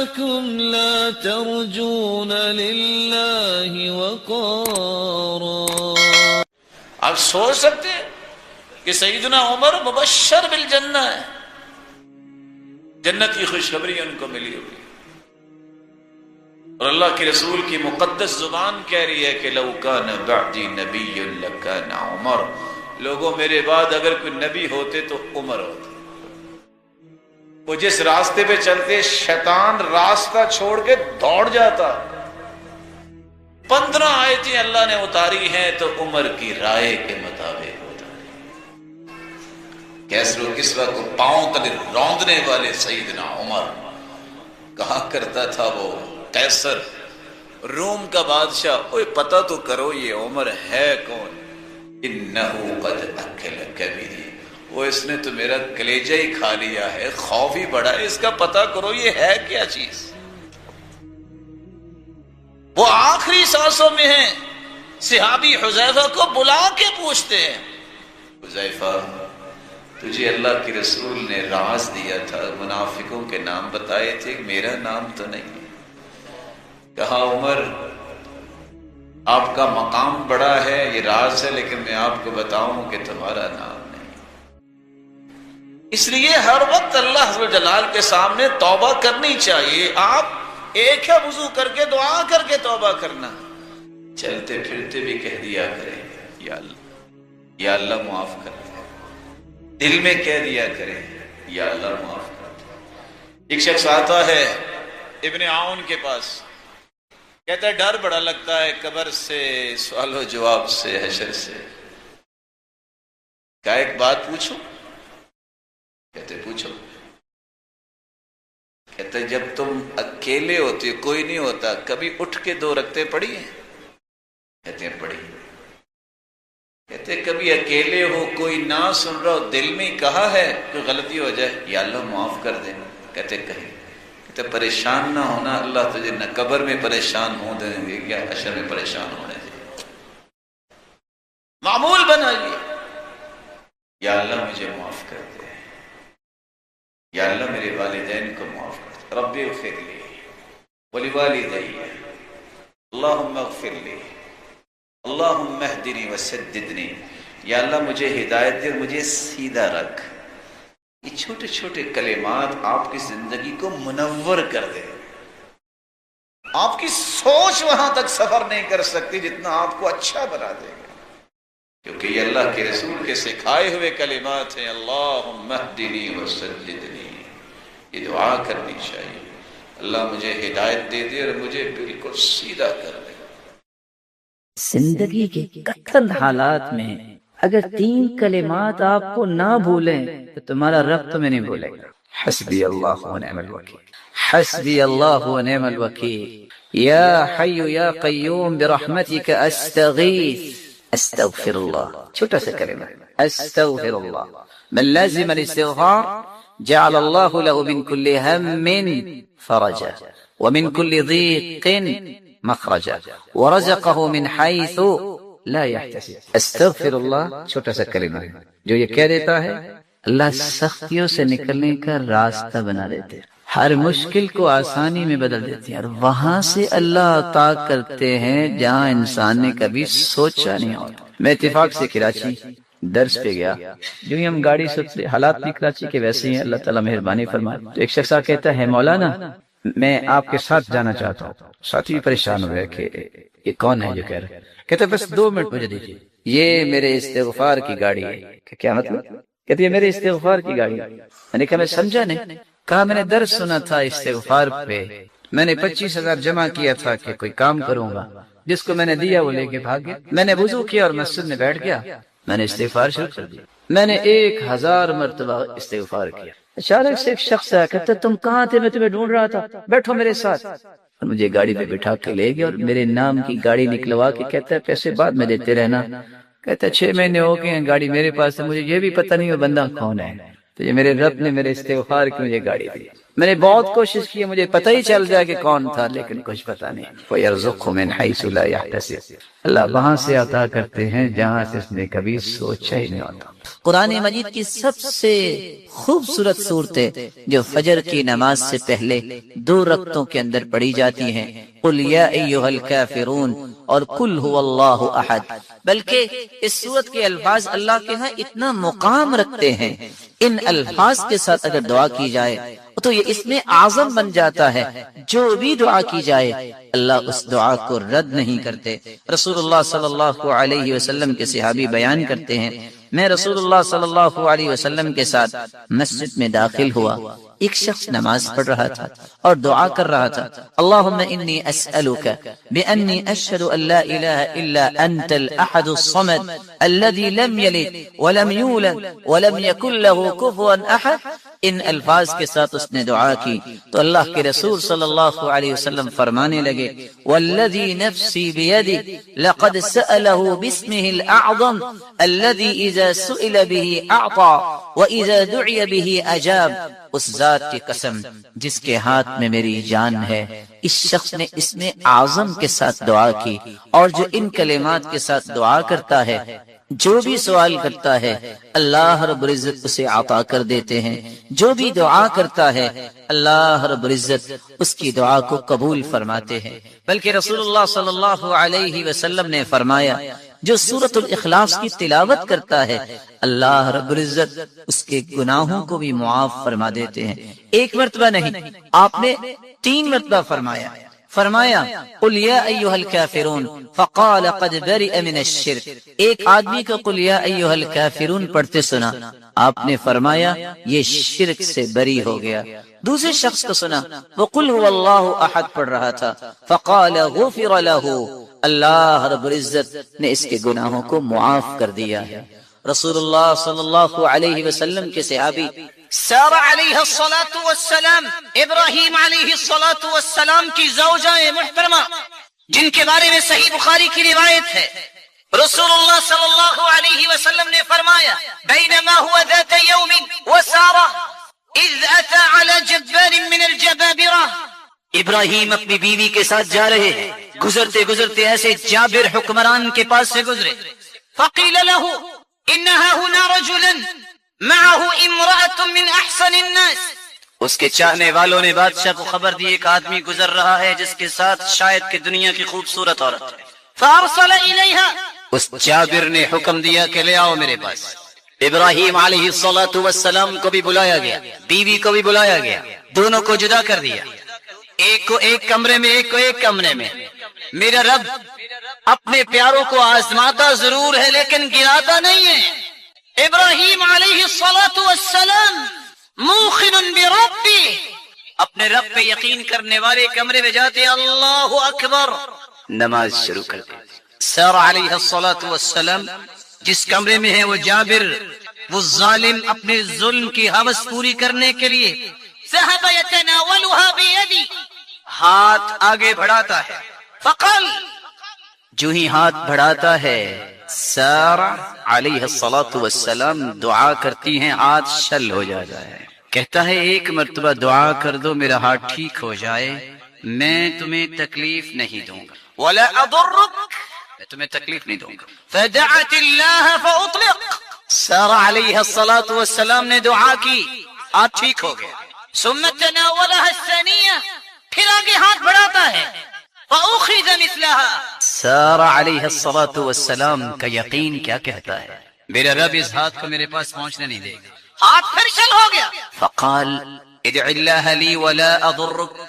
لكم لا ترجون لله وقارا. آپ سوچ سکتے ہیں کہ سیدنا عمر مبشر بالجنہ ہے، جنت کی خوشخبری ان کو ملی ہوئی، اور اللہ کے رسول کی مقدس زبان کہہ رہی ہے کہ لو کان بعدی نبی لکان عمر، لوگوں میرے بعد اگر کوئی نبی ہوتے تو عمر ہوتے. وہ جس راستے پہ چلتے شیطان راستہ چھوڑ کے دوڑ جاتا. 15 آیتیں اللہ نے اتاری ہیں تو عمر کی رائے کے مطابق اتاری. کیسر و کسریٰ کو پاؤں تلے روندنے والے سیدنا عمر کہا کرتا تھا وہ قیصر روم کا بادشاہ، اوے پتہ تو کرو یہ عمر ہے کون؟ انہو قد اکل کبیری، وہ اس نے تو میرا کلیجہ ہی کھا لیا ہے، خوف ہی بڑا ہے، اس کا پتہ کرو یہ ہے کیا چیز. وہ آخری سانسوں میں ہیں، صحابی حذیفہ کو بلا کے پوچھتے ہیں، حذیفہ تجھے اللہ کے رسول نے راز دیا تھا، منافقوں کے نام بتائے تھے، میرا نام تو نہیں. کہا عمر آپ کا مقام بڑا ہے، یہ راز ہے، لیکن میں آپ کو بتاؤں کہ تمہارا نام نہیں. اس لیے ہر وقت اللہ عز و جلال کے سامنے توبہ کرنی چاہیے. آپ ایک ہے وضو کر کے دعا کر کے توبہ کرنا، چلتے پھرتے بھی کہہ دیا کریں یا اللہ معاف کر دے، دل میں کہہ دیا کریں یا اللہ معاف کر دے. ایک شخص آتا ہے ابن عون کے پاس، کہتا ہے ڈر بڑا لگتا ہے قبر سے، سوال و جواب سے، حشر سے. کیا ایک بات پوچھو؟ کہتے پوچھو. کہتے جب تم اکیلے ہوتے کوئی نہیں ہوتا کبھی اٹھ کے 2 رکعتیں پڑھی ہیں؟ کہتے ہیں پڑھی. کہتے کبھی اکیلے ہو کوئی نہ سن رہا ہو دل میں کہا ہے کوئی غلطی ہو جائے یا اللہ معاف کر دے؟ کہتے کہیں. کہتے پریشان نہ ہونا، اللہ تجھے نہ قبر میں پریشان ہو دیں گے یا حشر میں پریشان ہونے دیں. معمول بنائیے یا اللہ مجھے معاف کر دے، یا اللہ میرے والدین کو معاف کر دے، رب اغفر لی ولوالدی، اللہم اغفر لی، اللہم اہدنی وسددنی، یا اللہ مجھے ہدایت دے اور مجھے سیدھا رکھ. یہ چھوٹے چھوٹے کلمات آپ کی زندگی کو منور کر دیں. آپ کی سوچ وہاں تک سفر نہیں کر سکتی جتنا آپ کو اچھا بنا دے گا، کیونکہ یہ اللہ کے رسول کے سکھائے ہوئے کلمات ہیں. اللہم اہدنی وسددنی، یہ دعا کرنی چاہیے، اللہ مجھے ہدایت دے دے اور مجھے بالکل سیدھا کر دے. زندگی کے کٹھن حالات میں اگر 3 کلمات آپ کو نہ بھولیں تو تمہارا رب تمہیں نہیں بھولے گا. حسبی اللہ ونعم الوکیل، حسبی اللہ ونعم الوکیل، یا حی یا قیوم برحمتک استغیث، استغفر اللہ. چھوٹا سا کلمہ استغفر اللہ. من لازم الاستغفار جعل اللہ له من كل هم فرجا ومن كل ضيق مخرجا ورزقه من حيث لا يحتسب. استغفر اللہ چھوٹا سا کلمہ ہے جو یہ کہہ دیتا ہے اللہ سختیوں سے نکلنے کا راستہ بنا دیتے ہیں، ہر مشکل کو آسانی میں بدل دیتے ہیں، اور وہاں سے اللہ عطا کرتے ہیں جہاں انسان نے کبھی سوچا نہیں ہوتا. میں اتفاق سے کراچی درس پہ گیا، جو ہی ہم گاڑی سے حالات بھی کراچی کے ویسے ہیں، اللہ تعالیٰ مہربانی فرمائے. تو ایک شخص کہتا ہے مولانا میں آپ کے ساتھ جانا چاہتا ہوں. ساتھی پریشان ہوئے کہ یہ کون ہے جو کہہ رہا ہے. کہتے بس 2 منٹ مجھے دیجیے، یہ میرے استغفار کی گاڑی ہے. کیا مطلب؟ کہتے یہ میرے استغفار کی گاڑی ہے. میں نے کہا میں سمجھا نہیں. کہا میں نے درس سنا تھا استغفار پہ، میں نے 25,000 جمع کیا تھا کہ کوئی کام کروں گا، جس کو میں نے دیا وہ لے کے بھاگ گیا. میں نے وضو کیا اور مسجد میں بیٹھ گیا، میں نے استغفار شروع کر دیا. میں نے 1000 مرتبہ استغفار کیا. اچانک سے ایک شخص آیا، کہتا تم کہاں تھے؟ میں تمہیں ڈھونڈ رہا تھا، بیٹھو میرے ساتھ. اور مجھے گاڑی پہ بٹھا کے لے گیا اور میرے نام کی گاڑی نکلوا کے کہتا ہے پیسے بعد میں دیتے رہنا. کہتا ہے 6 مہینے ہو گئے ہیں گاڑی میرے پاس ہے، مجھے یہ بھی پتہ نہیں وہ بندہ کون ہے. تو یہ میرے رب نے میرے استغفار کی مجھے گاڑی دی. میں نے بہت کوشش کی، مجھے پتہ ہی چل جائے کہ کون تھا، لیکن کچھ پتہ نہیں۔ وَيَرْزُقْهُ مِنْ حَيْثُ لَا يَحْتَسِبُ، اللہ وہاں سے عطا کرتے ہیں جہاں سے اس نے کبھی سوچا ہی نہیں ہوتا۔ قرآن مجید کی سب سے خوبصورت صورتیں جو فجر کی نماز سے پہلے 2 رکعتوں کے اندر پڑھی جاتی ہیں، قُلْ يَا أَيُّهَا الْكَافِرُونَ اور قُلْ هُوَ اللَّهُ أَحَدٌ، بلکہ اس سورت کے الفاظ اللہ کے ہاں اتنا مقام رکھتے ہیں، ان الفاظ کے ساتھ اگر دعا کی جائے تو یہ اس میں اعظم بن جاتا ہے، جو بھی دعا کی جائے اللہ اس دعا کو رد نہیں کرتے۔ رسول اللہ صلی اللہ علیہ وسلم کے صحابی بیان کرتے ہیں، میں رسول اللہ صلی اللہ علیہ وسلم کے ساتھ مسجد میں داخل ہوا، ایک شخص نماز پڑھ رہا تھا اور دعا کر رہا تھا، اللہم انی اسألک بانی اشہد ان لا الہ الا انت الاحد الصمد الذي لم یلد ولم یولد ولم یکن له کفوا احد۔ ان الفاظ کے ساتھ اس نے دعا کی تو اللہ کے رسول صلی اللہ علیہ وسلم فرمانے لگے، والذی نفسی بیدی لقد سألہ باسمہ الاعظم الذي اذا سئل به اعطى واذا دعی به اجاب۔ اس ذات کی قسم جس کے ہاتھ میں میری جان ہے، اس شخص نے اس میں اعظم کے ساتھ دعا کی، اور جو ان کلمات کے ساتھ دعا کرتا ہے، جو بھی سوال کرتا ہے اللہ رب العزت اسے عطا کر دیتے ہیں، جو بھی دعا کرتا ہے اللہ رب العزت اس کی دعا کو قبول فرماتے ہیں۔ بلکہ رسول اللہ صلی اللہ علیہ وسلم نے فرمایا، جو سورۃ الاخلاص کی تلاوت کرتا ہے اللہ رب العزت اس کے گناہوں کو بھی معاف فرما دیتے ہیں۔ ایک مرتبہ نہیں، آپ نے 3 مرتبہ فرمایا قل یا ایھا الکافرون فقال قد برئ من الشرک۔ ایک آدمی کو قل یا ایھا الکافرون پڑھتے سنا، آپ نے فرمایا یہ شرک سے بری ہو گیا۔ دوسرے شخص کو سنا، وہ قل هو اللہ احد پڑھ رہا تھا، فقال غفر له، اللہ رب العزت نے اس کے گناہوں کو معاف کر دیا ہے۔ رسول اللہ صلی اللہ علیہ وسلم کے صحابی سارہ علیہ الصلاۃ والسلام، ابراہیم علیہ الصلاۃ والسلام کی زوجہ محترمہ، جن کے بارے میں صحیح بخاری کی روایت ہے، رسول اللہ صلی اللہ علیہ وسلم نے فرمایا، بینما هو ذات یوم وسارہ اذ اتى على جبار من الجبابرہ۔ ابراہیم اپنی بیوی کے ساتھ جا رہے ہیں، گزرتے گزرتے ایسے جابر حکمران کے پاس سے گزرے، فقیل له انها هنا رجلا معه امرأة من احسن الناس۔ اس کے چاہنے والوں نے بادشاہ کو خبر دی ایک آدمی گزر رہا ہے جس کے ساتھ شاید کہ دنیا کی خوبصورت عورت ہے۔ فارسل الیہا، اس جابر نے حکم دیا کہ لے آؤ میرے پاس۔ ابراہیم علیہ الصلوۃ والسلام کو بھی بلایا گیا، بیوی کو بھی بلایا گیا، دونوں کو جدا کر دیا، ایک کو ایک کمرے میں، ایک کو ایک کمرے میں۔ میرا رب اپنے پیاروں کو آزماتا ضرور ہے لیکن گراتا نہیں ہے۔ ابراہیم علیہ الصلوۃ والسلام موقن بربی، اپنے رب پہ یقین کرنے والے کمرے میں جاتے اللہ اکبر، نماز شروع کرتے۔ سارہ علیہ الصلوۃ والسلام جس کمرے میں ہے وہ جابر، وہ ظالم اپنے ظلم کی ہوس پوری کرنے کے لیے ذهب يتناولها بيدي، ہاتھ آگے بڑھاتا ہے، فقال، جو ہی ہاتھ بڑھاتا ہے سارہ علیہ الصلاۃ والسلام دعا کرتی ہیں، ہاتھ شل ہو جاتا ہے، کہتا ہے ایک مرتبہ دعا کر دو میرا ہاتھ ٹھیک ہو جائے، میں تمہیں تکلیف نہیں دوں گا، ولا اضرک، میں تمہیں تکلیف نہیں دوں گا۔ فدعت اللہ فاطلق، سارہ علیہ الصلاۃ والسلام نے دعا کی، ہاتھ ٹھیک ہو گیا۔ ثم تناولها الثانیہ، پھر آگے ہاتھ بڑھاتا ہے، فأخذ مثلها، سارہ علیہ الصلاۃ والسلام کا یقین کیا کہتا ہے، میرا رب اس ہاتھ کو میرے پاس پہنچنے نہیں دے گا، ہاتھ پھر شل ہو گیا۔ فقال ادع اللہ لی ولا اضرک،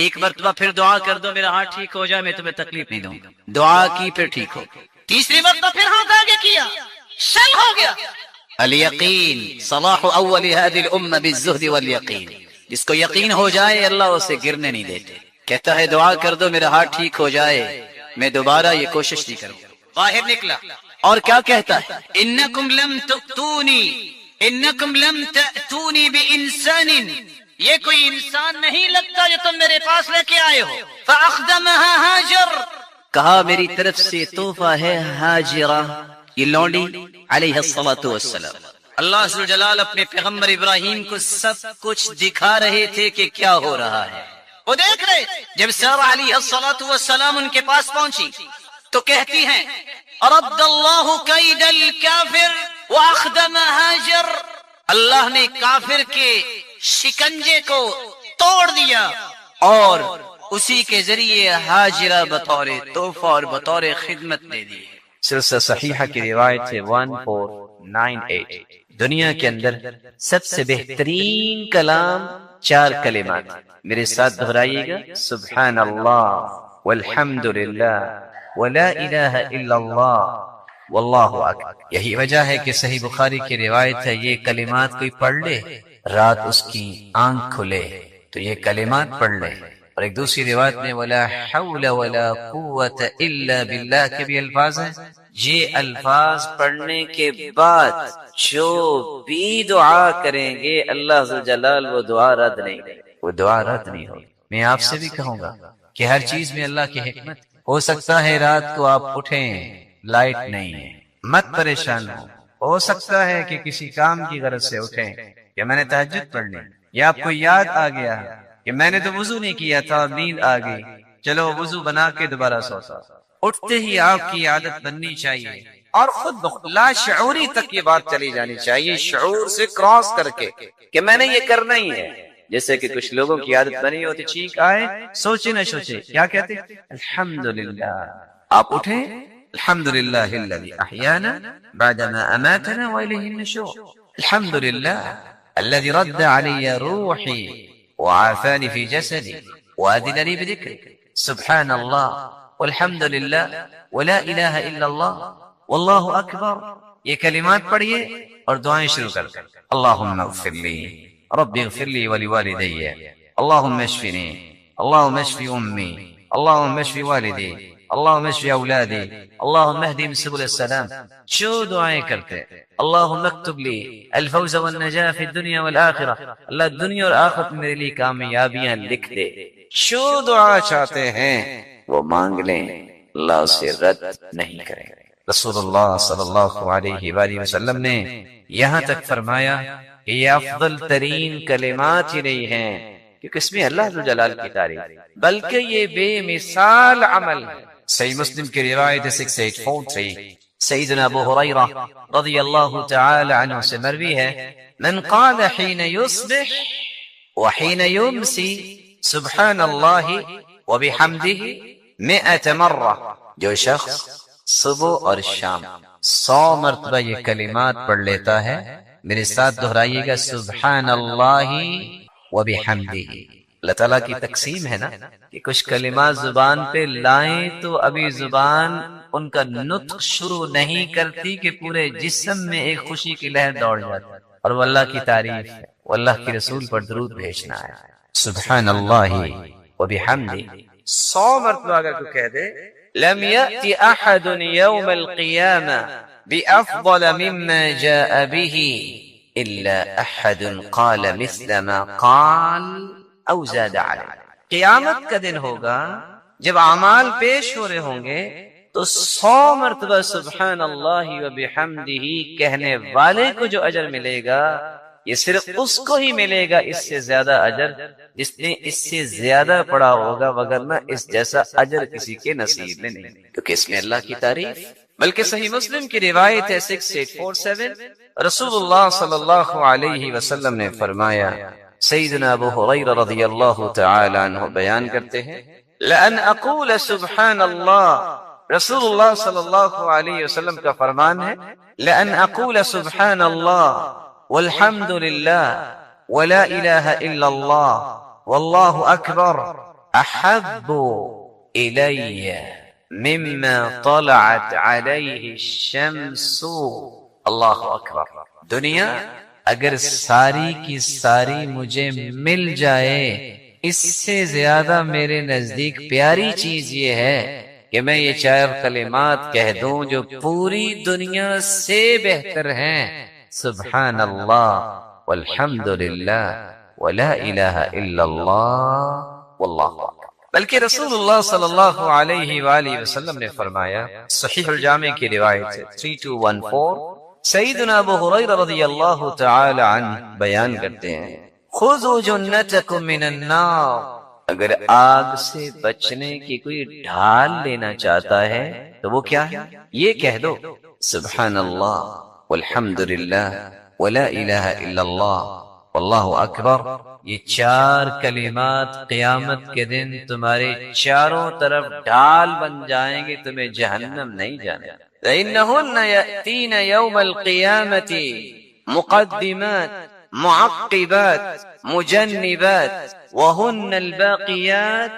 ایک مرتبہ پھر دعا کر دو میرا ہاتھ ٹھیک ہو جائے، میں تمہیں تکلیف نہیں دوں گا، دعا کی پھر ٹھیک ہو، تیسری مرتبہ پھر ہاتھ آگے کیا، شل ہو گیا۔ الیقین صلاح اول هذه الامه بالزہد والیقین، جس کو یقین ہو جائے اللہ اسے گرنے نہیں دیتے، کہتا ہے دعا کر دو میرا ہاتھ ٹھیک ہو جائے، میں دوبارہ یہ کوشش نہیں کروں گا۔ باہر نکلا اور کیا کہتا ہے، انکم لم تأتونی بانسان، یہ کوئی انسان نہیں لگتا جو تم میرے پاس لے کے آئے ہو۔ فاخدمها ہاجر، کہا میری طرف سے تحفہ ہے ہاجرہ، یہ لونڈی علیہ الصلوۃ والسلام، اللہ عز و جلال اپنے پیغمبر ابراہیم کو سب کچھ دکھا رہے تھے کہ کیا ہو رہا ہے. وہ دیکھ رہے. جب سارہ علیہ السلام ان کے پاس پہنچی تو کہتی ہیں رد اللہ کید الکافر واخدم ہاجر. اللہ نے کافر کے شکنجے کو توڑ دیا اور اسی کے ذریعے ہاجرہ بطور تحفہ اور بطور خدمت دے دی. سلسلہ صحیحہ کی روایت ہے 1498. دنیا کے اندر سب سے بہترین کلام 4 کلمات. میرے ساتھ دہرائیے گا. سبحان اللہ والحمد للہ ولا الہ الا اللہ واللہ اکبر. یہی وجہ ہے کہ صحیح بخاری کی روایت ہے یہ کلمات کوئی پڑھ لے رات اس کی آنکھ کھلے تو یہ کلمات پڑھ لے. اور ایک دوسری روایت میں ولا حول ولا قوت الا باللہ کے بھی الفاظ ہیں. یہ الفاظ پڑھنے کے بعد جو بھی دعا کریں گے اللہ عز و جلال وہ دعا رد نہیں کرے. وہ دعا رد نہیں ہوگی. میں آپ سے بھی کہوں گا کہ ہر چیز میں اللہ کی حکمت. ہو سکتا ہے رات کو آپ اٹھیں لائٹ نہیں ہے, مت پریشان ہو سکتا ہے کہ کسی کام کی غرض سے اٹھیں کہ میں نے تہجد پڑھ لی, یا آپ کو یاد آ گیا کہ میں نے تو وضو نہیں کیا تھا, نیند آ گئی, چلو وضو بنا کے دوبارہ سوتا. اٹھتے ہی آپ کی عادت بننی چاہیے اور خود لا شعوری تک یہ بات چلی جانی چاہیے, شعور سے کراس کر کے کہ میں نے یہ کرنا ہی ہے. جیسے کہ کچھ لوگوں کی عادت بنی ہوتی چیخ آئے سوچے نہ سوچے کیا کہتے الحمدللہ. آپ اٹھیں الحمدللہ الذی احیانا بعدما اماتنا والیہ النشور. الحمدللہ الذی رد علی روحی وعافانی فی جسدی وأذن لي بذکرک. سبحان اللہ والحمدللہ ولا الہ الا اللہ واللہ اکبر. یہ کلمات پڑھیے اور دعائیں شروع کر. اللہم اغفر لی رب اغفر لی ولوالدی اللہم اشفنی اللہم اشفی امی اللہم اشفی والدی اللہم اشفی اولادی اللہم اہدیم سبل السلام. جو دعائیں کرتے اللہم اکتب لی الفوز والنجاہ فی الدنیا والآخرہ, اللہ دنیا اور آخرت میں میرے لیے کامیابیاں لکھ دے. جو دعا چاہتے ہیں وہ مانگ لیں, اللہ اسے رد نہیں کرے. رسول اللہ صلی اللہ علیہ وآلہ وسلم نے یہاں تک فرمایا کہ یہ افضل ترین کلمات ہی نہیں ہیں کیونکہ اس میں اللہ عز و جلال کی تعریف, بلکہ یہ بے مثال عمل ہے. صحیح مسلم کی روایت 6843 سیدنا ابو ہریرہ رضی اللہ تعالی عنہ سے مروی ہے من قال حین یصبح وحین یمسی سبحان اللہ وبحمدہ 100 مرہ. جو شخص صبح اور شام 100 مرتبہ یہ کلمات پڑھ لیتا ہے, میرے ساتھ دہرائیے گا سبحان اللہ وبحمدہ. اللہ تعالیٰ کی تقسیم ہے نا کہ کچھ کلمات زبان پہ لائیں تو ابھی زبان ان کا نطق شروع نہیں کرتی کہ پورے جسم میں ایک خوشی کی لہر دوڑ جاتی, اور وہ اللہ کی تعریف ہے, وہ اللہ کے رسول پر درود بھیجنا ہے. سبحان اللہ وبحمدہ 100 مرتبہ اگر کوئی کہہ دے لم یأتی احد یوم القیامہ بأفضل مما جاء به الا احد قال مثل ما قال او زاد علیہ. قیامت کا دن ہوگا جب اعمال پیش ہو رہے ہوں گے تو 100 مرتبہ سبحان اللہ وبحمدہ کہنے والے کو جو اجر ملے گا یہ صرف اس کو ہی ملے گا, اس سے زیادہ اجر جس نے اس سے زیادہ پڑھا ہوگا, وگرنہ اس جیسا اجر کسی کے نصیب میں نہیں, کیونکہ اس میں اللہ کی تعریف. بلکہ صحیح مسلم کی روایت ہے 6847 رسول اللہ صلی اللہ علیہ وسلم نے فرمایا, سیدنا ابو ہریرہ رضی اللہ تعالی عنہ بیان کرتے ہیں لأن اقول سبحان اللہ, رسول اللہ صلی اللہ علیہ وسلم کا فرمان ہے لأن اقول سبحان اللہ والحمد للہ ولا الہ الا اللہ واللہ اکبر احب الی مما طلعت علیہ الشمس. اللہ اکبر. دنیا اگر ساری کی ساری مجھے مل جائے اس سے زیادہ میرے نزدیک پیاری چیز یہ ہے کہ میں یہ 4 کلمات کہہ دوں جو پوری دنیا سے بہتر ہیں. سبحان اللہ والحمد للہ ولا الہ الا اللہ واللہ اکبر. بلکہ رسول اللہ صلی اللہ علیہ وآلہ وسلم نے فرمایا, صحیح الجامع کی روایت ہے 3214 سیدنا ابو ہریرہ رضی اللہ تعالی عنہ بیان کرتے ہیں خذوا جنتکم من النار، اگر آگ سے بچنے کی کوئی ڈھال لینا چاہتا ہے تو وہ کیا ہے؟ یہ کہہ دو سبحان اللہ والحمد للہ ولا الہ الا اللہ واللہ اکبر۔ یہ 4 کلمات قیامت کے دن تمہارے چاروں طرف ڈھال بن جائیں گے، تمہیں جہنم نہیں جانا۔ فإنهن يأتين يوم القيامة مقدمات معقبات مجنبات وهن الباقيات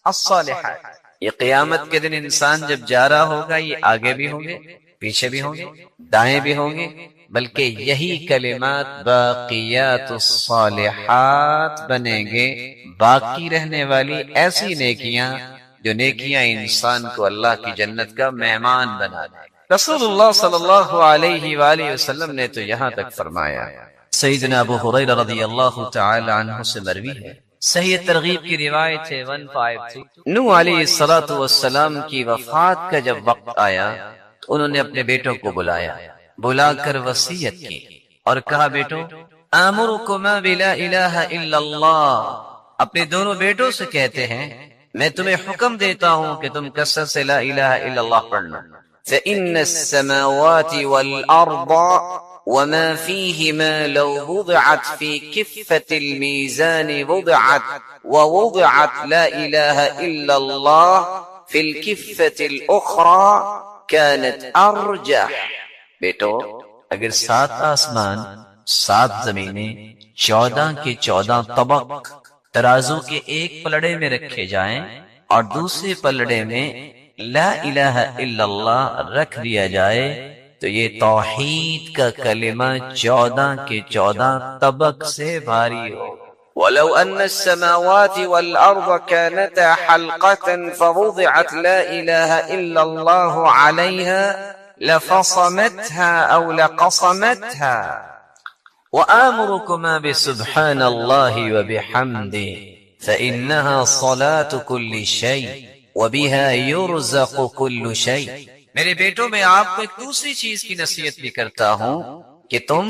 الصالحات۔ یہ قیامت کے دن انسان جب جا رہا ہوگا، یہ آگے بھی ہوں گے، پیچھے بھی ہوں گے، دائیں بھی ہوں گے، بلکہ یہی کلمات باقیات الصالحات بنیں گے، باقی رہنے والی ایسی نیکیاں جو نیکیاں انسان کو اللہ کی جنت کا مہمان بنا دیں۔ رسول اللہ صلی اللہ علیہ وآلہ وسلم نے تو یہاں تک فرمایا۔ سیدنا ابو ہریرہ رضی اللہ تعالی عنہ سے مروی ہے، صحیح ترغیب کی روایت ہے 153۔ نوح علیہ السلام کی وفات کا جب وقت آیا تو انہوں نے اپنے بیٹوں کو بلا کر وصیت کی اور کہا بیٹو آمرکما بلا الہ الا اللہ، اپنے دونوں بیٹوں سے کہتے ہیں میں تمہیں حکم دیتا ہوں کہ تم کثرت سے لا الہ الا اللہ پڑھنا۔ فإن السماوات والأرض وما فيهما لو وضعت في كفة الميزان ووضعت لا إله إلا الله في الكفة الأخرى كانت أرجح۔ بیٹو اگر 7 آسمان 7 زمینیں 14 کے 14 طبق ترازو کے ایک پلڑے میں رکھے جائیں اور دوسرے پلڑے میں لا الہ الا اللہ رکھ دیا جائے تو یہ توحید کا کلمہ 14 کے 14 طبق سے بھاری ہو۔ وَلَوْ أَنَّ السَّمَاوَاتِ وَالْأَرْضَ كَانَتَا حَلْقَةً فَوُضِعَتْ لَا إِلَهَ إِلَّا اللَّهُ عَلَيْهَا لفصمتها أو لقصمتها وآمركما بسبحان الله وبحمده فإنها صلاة كل شيء وبها يرزق كل شيء۔ میرے بیٹوں میں آپ کو ایک دوسری چیز کی نصیحت بھی کرتا ہوں کہ تم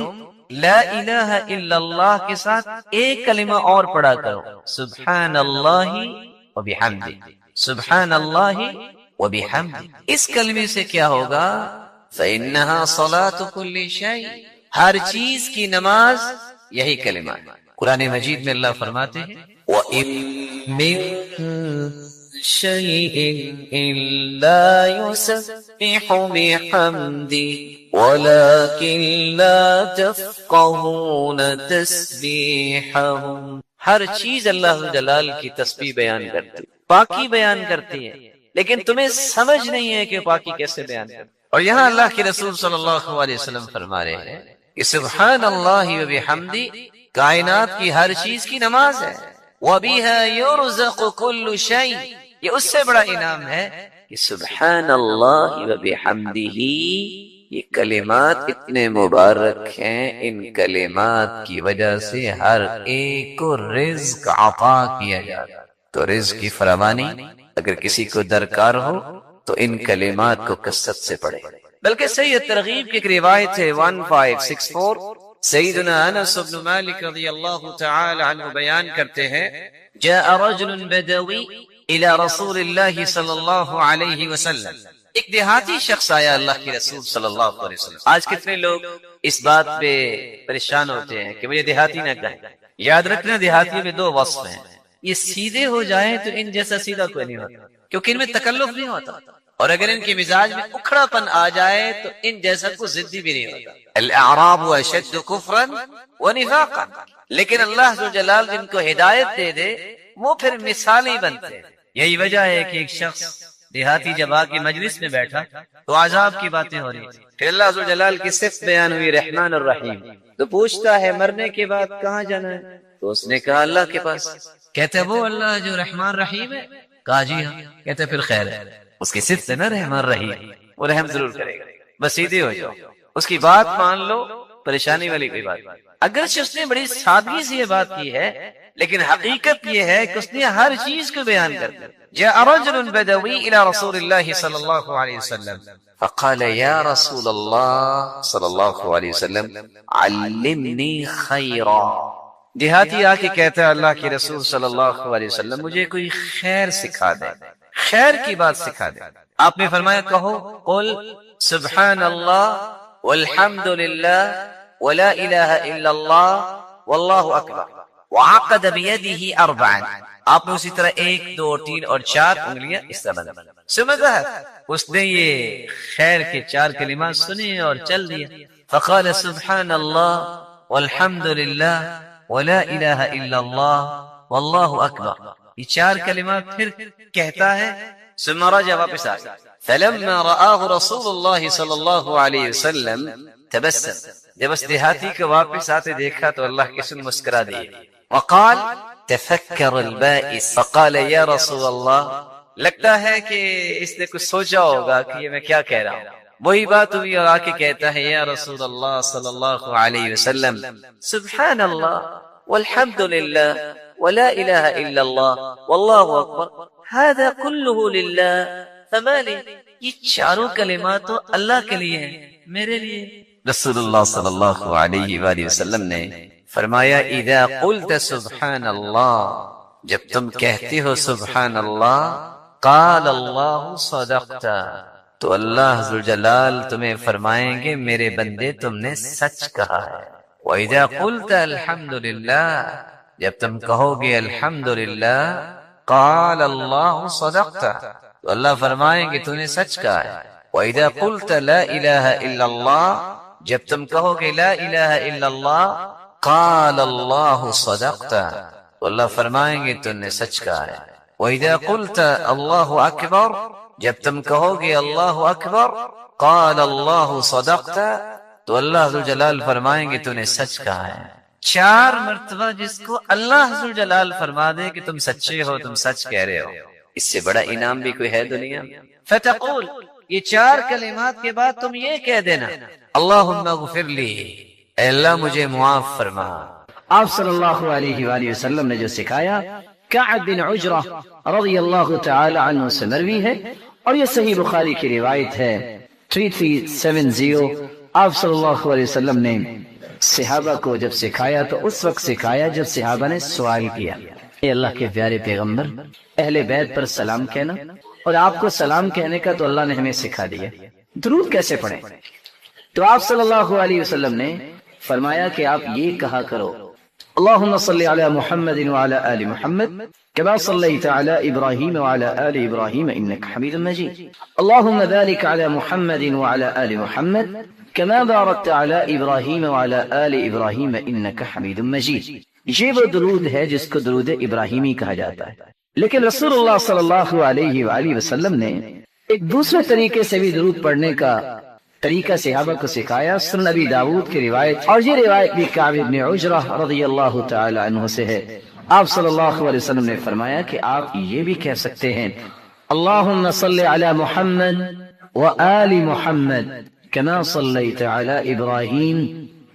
لا الہ الا اللہ کے ساتھ ایک کلمہ اور پڑھا کرو، سبحان اللہ وبحمدہ، سبحان اللہ وبحمدہ۔ اس کلمے سے کیا ہوگا؟ فإنها صلاة كل شيء، ہر چیز کی نماز یہی کلمہ ہے۔ قرآن مجید میں اللہ فرماتے ہیں وَإِن مِّن شَيْءٍ إِلَّا يُسَبِّحُ بِحَمْدِهِ وَلَكِن لَّا تَفْقَهُونَ تَسْبِيحَهُمْ۔ ہر چیز اللہ جلال کی تسبیح بیان کرتی، پاکی بیان کرتی ہے، لیکن تمہیں سمجھ نہیں ہے کہ پاکی کیسے بیان کرتی۔ اور یہاں اللہ کے رسول صلی اللہ علیہ وسلم فرما رہے ہیں کہ سبحان اللہ وبحمدہ کائنات کی ہر چیز کی نماز ہے، وَبِهَا يُرْزَقُ كُلُّ شَيْءٍ، یہ اس سے بڑا انعام ہے کہ سبحان اللہ وبحمدہ یہ کلمات اتنے مبارک ہیں، ان کلمات کی وجہ سے ہر ایک کو رزق عطا کیا جاتا۔ تو رزق کی فراوانی اگر کسی کو درکار ہو تو ان کلمات کو کثرت سے پڑھے۔ بلکہ صحیح ترغیب کی ایک روایت ہے 1564، سیدنا انس بن مالک رضی اللہ تعالی عنہ بیان کرتے ہیں جاء رجل بدوی الى رسول اللہ صلی اللہ علیہ وسلم، ایک دیہاتی شخص آیا اللہ کے رسول صلی اللہ علیہ وسلم۔ آج کتنے لوگ اس بات پہ پریشان ہوتے ہیں کہ مجھے دیہاتی نہ کہیں۔ یاد رکھنا دیہاتیوں میں 2 وصف ہیں، یہ سیدھے ہو جائیں تو ان جیسا سیدھا کوئی نہیں ہوتا، کیونکہ ان میں تکلف نہیں ہوتا، اور اگر ان کے مزاج میں اکھڑا پن آ جائے تو ان جیسا کوئی ضدی بھی نہیں ہوتا۔ الاعراب اشد کفرا ونفاقا، لیکن اللہ ذو جلال جن کو ہدایت دے دے وہ پھر مثالیں بنتے ہیں۔ یہی وجہ ہے کہ ایک شخص دیہاتی جب آ کے مجلس میں بیٹھا تو عذاب کی باتیں ہو رہی، پھر اللہ ذو جلال کی صفت بیان ہوئی رحمان الرحیم، تو پوچھتا ہے مرنے کے بعد کہاں جانا ہے؟ تو اس نے کہا اللہ کے پاس۔ کہتے وہ اللہ جو رحمان رحیم ہے؟ کہا جی ہاں۔ کہتے پھر خیر ہے، اس کی صفت ہے نا رحمان رحیم، وہ رحم ضرور کرے گا، بس سیدھے ہو جاؤ، اس کی بات مان لو، پریشانی والی کوئی بات نہیں۔ اگرچہ اس نے بڑی سادگی سے یہ بات کی ہے لیکن حقیقت یہ ہے کہ اس نے ہر چیز کو بیان کر دیا. جاء رجل بدوی الى رسول اللہ صلی اللہ علیہ وسلم فقال یا رسول اللہ صلی اللہ علیہ وسلم علمنی خیرا. دیہاتی آ کے کہتا ہے اللہ کے رسول صلی اللہ علیہ وسلم مجھے کوئی خیر سکھا دے, خیر کی بات سکھا دے. آپ نے فرمایا کہو قل سبحان اللہ والحمد للہ ولا الہ الا اللہ واللہ اکبر وعقد بیدہ اربعا. آپ نے اسی طرح 1 2 3 اور 4 انگلیاں اس طرح بنا. سمجھا اس نے یہ خیر کے 4 کلمات سنے اور چل دیا. فقال سبحان اللہ والحمد للہ ولا الہ الا اللہ واللہ اکبر. یہ 4 کلمات پھر کہتا ہے. ثم رجع واپس آ گیا. فلما رآه رسول اللہ صلی اللہ علیہ وسلم تبسم. جب اس دیہاتی کو واپس آتے دیکھا تو اللہ کے سن مسکرا دیے. وقال تفکر البائس فقال یا رسول اللہ. لگتا ہے کہ اس نے کچھ سوچا ہوگا کہ یہ میں کیا کہہ رہا ہوں. وہی بات ہوئی اور آ کے کہتا ہے یا رسول اللہ صلی اللہ علیہ وسلم سبحان اللہ والحمد للہ ولا الہ الا اللہ واللہ اکبر هذا كله للہ فما لی. یہ 4 کلمات تو اللہ کے لیے ہیں, میرے لیے. رسول اللہ صلی اللہ علیہ وآلہ وسلم نے فرمایا اذا قلت سبحان اللہ, جب تم کہتے ہو سبحان اللہ, قال اللہ صدقت, تو اللہ ذوالجلال تمہیں فرمائیں گے میرے بندے تم نے سچ کہا ہے. وَإِذَا قُلْتَ الْحَمْدُ لِلَّهِ, جب تم کہو گے الحمدللہ, قال اللہ صدقت, تو اللہ فرمائیں گے تو نے سچ کہا ہے. وَإِذَا قُلْتَ لَا إِلَهَ إِلَّا اللَّهِ, جب تم کہو گے لا الہ الا اللہ, قال اللہ صدقت, تو اللہ فرمائیں گے تو نے سچ کہا ہے. وَإِذَا قُلْتَ اللہ اکبر, جب تم کہو گے اللہ اکبر, قال اللہ صدقت, تو اللہ ذوالجلال فرمائیں گے تو نے سچ کہا ہے. 4 مرتبہ جس کو اللہ ذوالجلال فرما دے کہ تم سچے ہو, تم سچ کہہ رہے ہو, اس سے بڑا انعام بھی کوئی ہے دنیا میں. فتقول, یہ 4 کلمات کے بعد تم یہ کہہ دینا اللہم اغفر لی, اے اللہ مجھے معاف فرما. آپ صلی اللہ علیہ وآلہ وسلم نے جو سکھایا کعب بن عجرہ رضی اللہ تعالی عنہ سے مروی ہے, اور یہ صحیح بخاری کی روایت ہے 3370. آپ صلی اللہ علیہ وسلم نے صحابہ کو جب سکھایا تو اس وقت سکھایا جب صحابہ نے سوال کیا اے اللہ کے پیارے پیغمبر, اہل بیت پر سلام کہنا, اور آپ کو سلام کہنے کا تو اللہ نے ہمیں سکھا دیا, درود کیسے پڑھیں؟ تو آپ صلی اللہ علیہ وسلم نے فرمایا کہ آپ یہ کہا کرو اللہم صلی علی محمد وعلی آل محمد كما صليت على إبراهيم وعلى آل إبراهيم إنك حميد مجيد. اللهم بارك على محمد وعلى آل محمد كما باركت على إبراهيم وعلى آل إبراهيم إنك حميد مجيد. یہ وہ درود ہے جس کو درود ابراہیمی کہا جاتا ہے. لیکن رسول اللہ صلی اللہ علیہ وآلہ وسلم نے ایک دوسرے طریقے سے بھی درود پڑھنے کا طریقہ صحابہ کو سکھایا. سنن ابی داؤد کی روایت, اور یہ روایت بھی کعب بن عجرہ رضی اللہ تعالی عنہ سے ہے. آپ صلی اللہ علیہ وسلم نے فرمایا کہ آپ یہ بھی کہہ سکتے ہیں اللہم صلی علی محمد وآل محمد كما صلیت علی ابراہیم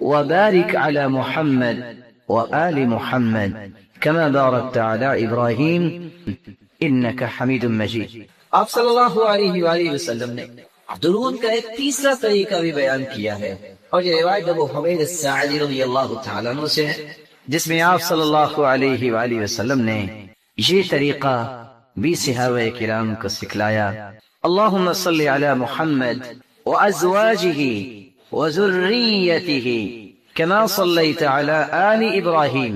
وبارک علی محمد وآل محمد كما بارکت علی ابراہیم انک حمید مجید. آپ صلی اللہ علیہ وآلہ وسلم نے درود کا ایک تیسرا طریقہ بھی بیان کیا ہے, اور یہ روایت ابو حمید الساعدی رضی اللہ تعالیٰ عنہ سے ہے, جس میں آپ صلی اللہ علیہ وآلہ وسلم نے یہ طریقہ بھی صحابہ کرام کو سکھلایا. اللہم صلی علی محمد وازواجہ وذریتہ كما صلیت علی آل ابراہیم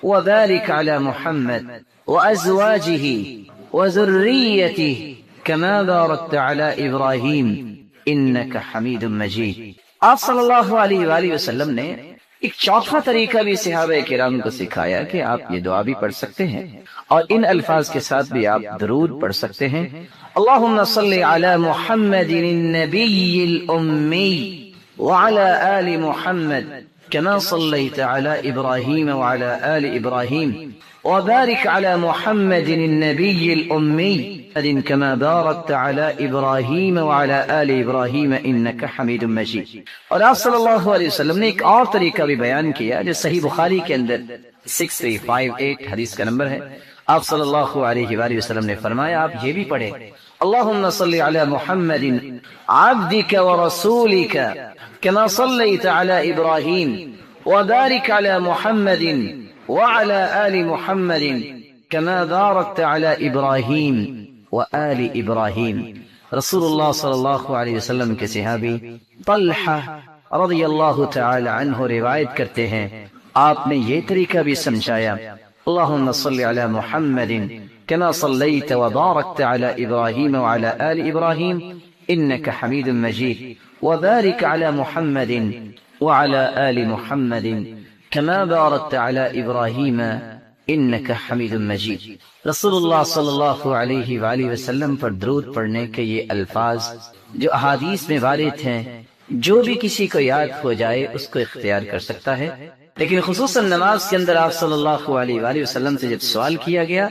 وبارک علی محمد وازواجہ وذریتہ كما بارکت علی ابراہیم انک حمید مجید. آپ صلی اللہ علیہ وآلہ وسلم نے ایک چوتھا طریقہ بھی صحابہ کرام کو سکھایا کہ آپ یہ دعا بھی پڑھ سکتے ہیں, اور ان الفاظ کے ساتھ بھی آپ درود پڑھ سکتے ہیں اللہم صلی علی محمد النبی الامی وعلی آل محمد كما صلیت علی ابراہیم وعلی آل ابراہیم وبارك على محمد النبي الأمي كما باركت على إبراهيم وعلى آل إبراهيم إنك حميد مجيد. اور آپ صلی اللہ علیہ وسلم نے ایک اور طریقہ بھی بیان کیا جو صحیح بخاری کے اندر 6358 حدیث کا نمبر ہے. آپ صلی اللہ علیہ وآلہ وسلم نے فرمایا آپ یہ بھی پڑھیں اللهم صل على محمد عبدك ورسولك كما صليت على إبراهيم وبارك على محمد وعلى آل محمد كما باركت على إبراهيم وآل إبراهيم. رسول اللہ صلی اللہ علیہ وسلم کے صحابی طلحہ رضی اللہ تعالی عنہ روایت کرتے ہیں آپ نے یہ طریقہ بھی سمجھایا اللهم صل على محمد كما صليت وباركت على إبراهيم وعلى آل إبراهيم إنك حميد مجيد وبارك على محمد وعلى آل محمد كما باركت على إبراهيم إنك حميد مجيد. رسول اللہ صلی اللہ علیہ وآلہ وسلم پر درود پڑھنے کے یہ الفاظ جو احادیث میں وارد ہیں جو بھی کسی کو یاد ہو جائے اس کو اختیار کر سکتا ہے، لیکن خصوصاً نماز کے اندر آپ صلی اللہ علیہ وآلہ وسلم سے جب سوال کیا گیا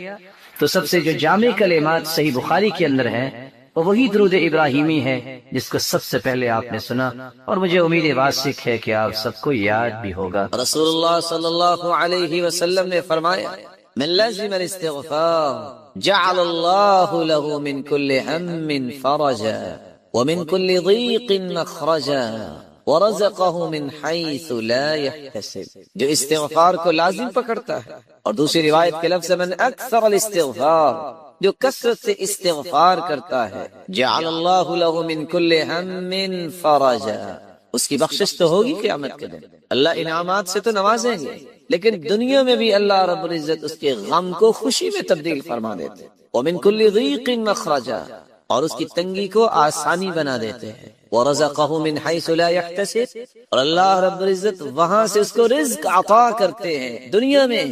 تو سب سے جو جامع کلمات صحیح بخاری کے اندر ہیں وہ وہی درود ابراہیمی ہے جس کو سب سے پہلے آپ نے سنا، اور مجھے امید واسق ہے کہ آپ سب کو یاد بھی ہوگا. رسول اللہ صلی اللہ علیہ وسلم نے فرمایا من لازم الاستغفار جعل اللہ له من كل هم فرجا ومن كل ضيق مخرجا ورزقه من حيث لا يحتسب. جو استغفار کو لازم پکڑتا ہے، اور دوسری روایت کے لفظ من اکثر الاستغفار جو کثرت سے استغفار کرتا ہے جعل اللہ له من كل هم فرجا، اس کی بخشش تو ہوگی قیامت کے دن. اللہ انعامات سے تو نوازیں گے لیکن دنیا میں بھی اللہ رب العزت اس کے غم کو خوشی میں تبدیل فرما دیتے. ومن كل ضيق مخرجا، اور اس کی تنگی کو آسانی بنا دیتے ہیں. وَرَزَقَهُ مِنْ حَيْثُ لَا يَحْتَسِبُ، اور اللہ رب العزت وہاں سے اس کو رزق عطا کرتے ہیں دنیا میں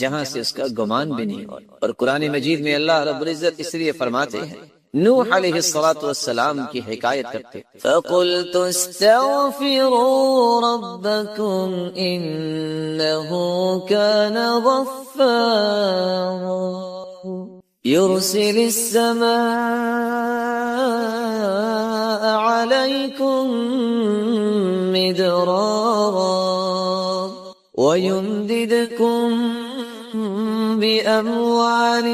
جہاں سے اس کا گمان بھی نہیں ہو. اور قرآن مجید میں اللہ رب العزت اس لیے فرماتے ہیں نوح علیہ السلام کی حکایت کرتے فَقُلْتُ اسْتَغْفِرُوا رَبَّكُمْ إِنَّهُ كَانَ غَفَّارًا يُرْسِلِ السَّمَاءَ عَلَيْكُمْ مِدْرَارًا وَيُمْدِدْكُمْ بِأَمْوَالٍ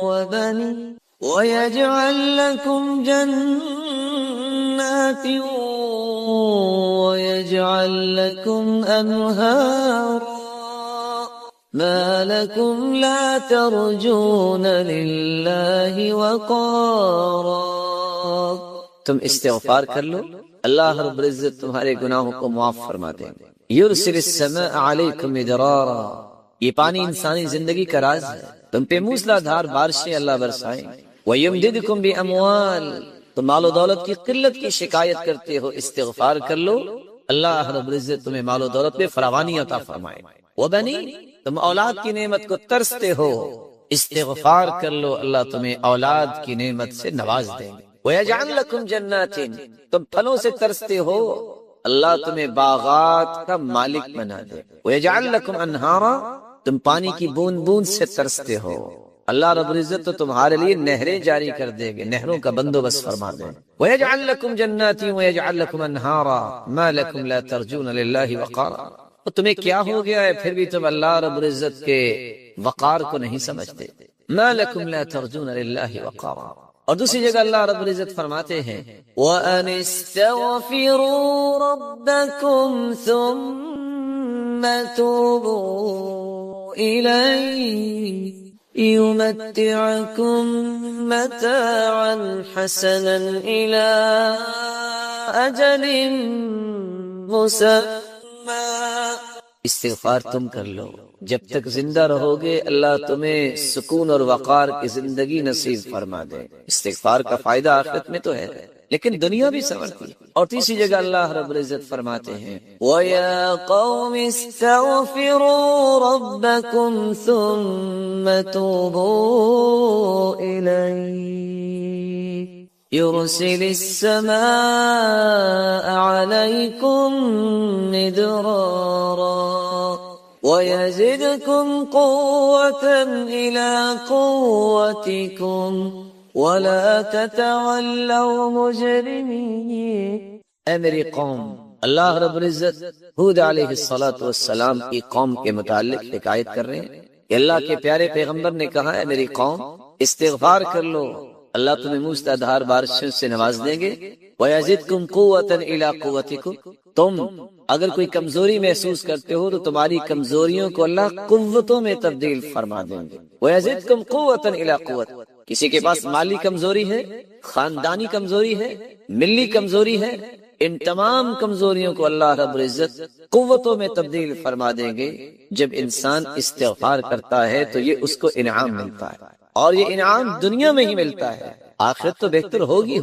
وَبَنِينَ وَيَجْعَلْ لَكُمْ جَنَّاتٍ وَيَجْعَلْ لَكُمْ أَنْهَارًا مَا لَكُمْ لَا تَرْجُونَ لِلَّهِ وَقَارًا. تم استغفار کر لو اللہ رب العزت تمہارے گناہوں کو معاف فرما دیں گے. يُرْسِلِ السَّمَاءَ عَلَيْكُمْ مِدْرَارًا، یہ پانی انسانی زندگی کا راز ہے، تم پہ موسلا دھار بارشیں اللہ برسائیں. وَيُمْدِدْكُمْ بِأَمْوَالٍ، تم مال و دولت کی قلت کی شکایت کرتے ہو، استغفار کر لو اللہ رب العزت تمہیں مال و دولت میں فراوانی عطا فرمائے. وَبَنِينَ، تم اولاد کی نعمت کو ترستے ہو، استغفار کر لو اللہ تمہیں اولاد کی نعمت سے نواز دیں گے. وَيَجْعَلْ لَكُمْ جَنَّاتٍ، تم پھلوں سے ترستے ہو اللہ تمہیں باغات کا مالک بنا دے. وَيَجْعَلْ لَكُمْ أَنْهَارًا، تم پانی کی بوند بوند سے ترستے ہو اللہ رب العزت تو تمہارے لیے نہریں جاری کر دے گے، نہروں کا بندوبست فرما دے. وَيَجْعَلْ لَكُمْ جَنَّاتٍ وَيَجْعَلْ لَكُمْ أَنْهَارًا مَا لَكُمْ لَا تَرْجُونَ لِلَّهِ وَقَارًا. اور تمہیں کیا ہو گیا ہے پھر بھی تم اللہ رب العزت کے وقار کو نہیں سمجھتے. مَا لَكُمْ لَا تَرْجُونَ لِلَّهِ وَقَارًا. اور دوسری جگہ اللہ رب العزت فرماتے ہیں وَأَنِ اسْتَغْفِرُوا رَبَّكُمْ ثُمَّ تُوبُوا إِلَيْهِ يُمَتِّعْكُمْ مَتَاعًا حَسَنًا إِلَى أَجَلٍ مُّسَمًّى. استغفار تم کر لو جب تک زندہ رہو گے اللہ تمہیں سکون اور وقار کی زندگی نصیب فرما دے. استغفار کا فائدہ آخرت میں تو ہے لیکن دنیا بھی سنورتی ہے. اور تیسری جگہ اللہ رب العزت فرماتے ہیں وَيَا قَوْمِ اسْتَغْفِرُوا رَبَّكُمْ ثُمَّ تُوبُوا إِلَيْهِ يُرْسِلِ السَّمَاءَ عَلَيْكُمْ مِدْرَارًا وَيَزِدْكُمْ قُوَّةً إِلَىٰ قُوَّتِكُمْ وَلَا تَتَوَلَّوْا مُجْرِمِينَ۔ اے میری قوم، اللہ رب العزت ہود علیہ السلام کی قوم کے متعلق حکایت کر رہے ہیں کہ اللہ کے پیارے پیغمبر نے کہا ہے میری قوم استغفار کر لو، اللہ تمہیں موسلادھار بارشوں سے نواز دیں گے۔ وَيَزِدْكُمْ قُوَّةً إِلَىٰ قُوَّتِكُمْ، تم اگر کوئی کمزوری محسوس کرتے ہو تو تمہاری کمزوریوں کو اللہ قوتوں میں تبدیل فرما دیں گے۔ وَيَزِدْكُمْ قُوَّةً إِلَىٰ قُوَّتِكُمْ، کسی کے پاس مالی کمزوری ہے، خاندانی کمزوری ہے، ملی کمزوری ہے، ان تمام کمزوریوں کو اللہ رب العزت قوتوں میں تبدیل فرما دیں گے۔ جب انسان استغفار کرتا ہے تو یہ اس کو انعام ملتا ہے، اور یہ انعام دنیا میں ہی ملتا ہے، آخرت تو بہتر ہوگی۔